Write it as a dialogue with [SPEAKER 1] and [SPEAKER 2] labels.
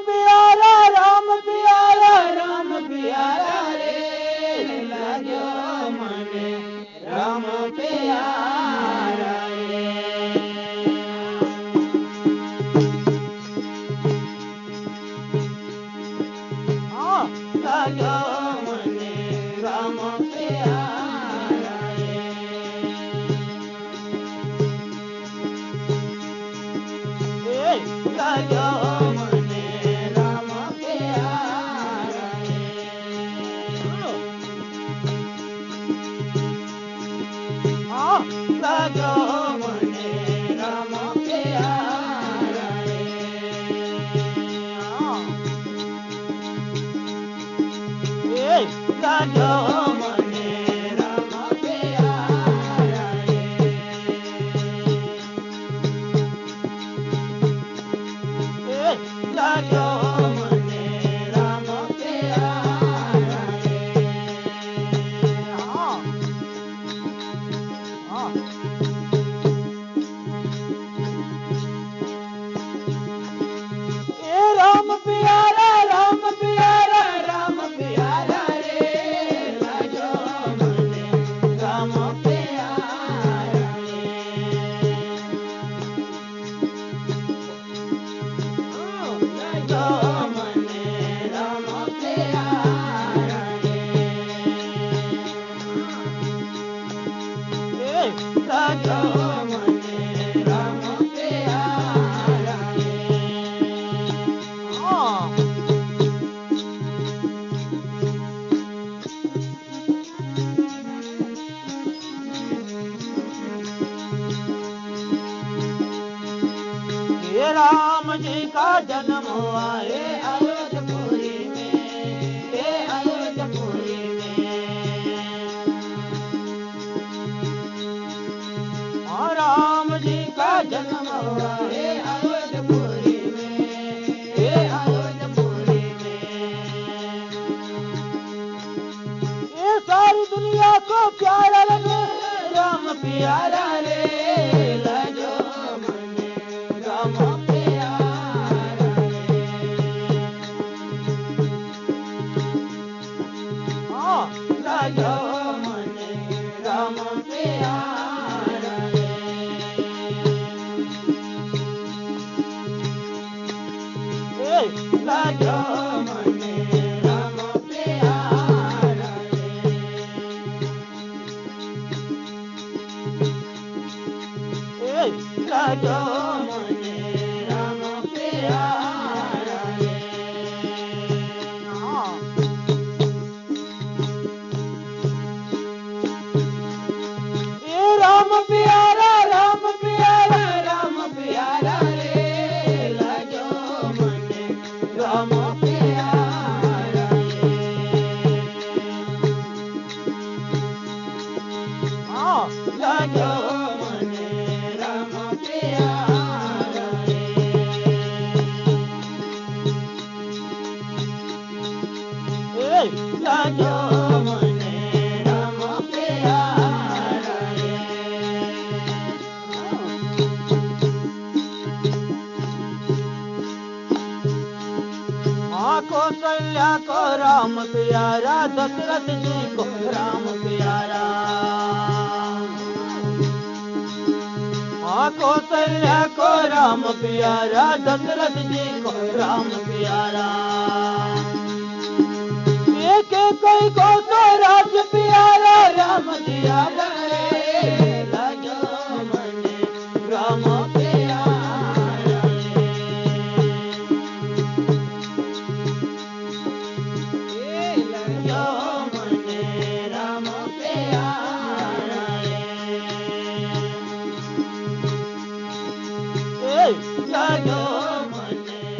[SPEAKER 1] प्यारा राम प्यारा रे लागो मने राम प्यारा रे लागो मने राम प्यारा रे लागो मने राम प्यारा रे लागो मने राम प्यारा रे लागो मने राम प्यारा रे लागो मने राम प्यारा रे राम प्यारा रे लागो मने राम प्यारा रे लागो मने राम प्यारा रे लागो मने राम प्यारा रे ये राम जी का जन्म हुआ है अयोध्यपुरी में अयोध्यपुरी में और राम जी का जन्म हुआ है अयोध्यपुरी में अयोध्यपुरी में ये सारी दुनिया को प्यारा लगे राम प्यारा रे लागो मने राम प्यारा रे लागो मने राम प्यारा रे लागो मने राम प्यारा रे लागो मने राम प्यारा रे ये राम प्यारा रे लागो मने राम प्यारा रे लागो मने राम प्यारा रे लागो मने राम प्यारा रे कौशल्या को राम प्यारा दशरथ जी को राम प्यारा कौशल्या को राम प्यारा दशरथ जी को राम प्यारा एक कोई को तो राज प्यारा राम दिया रे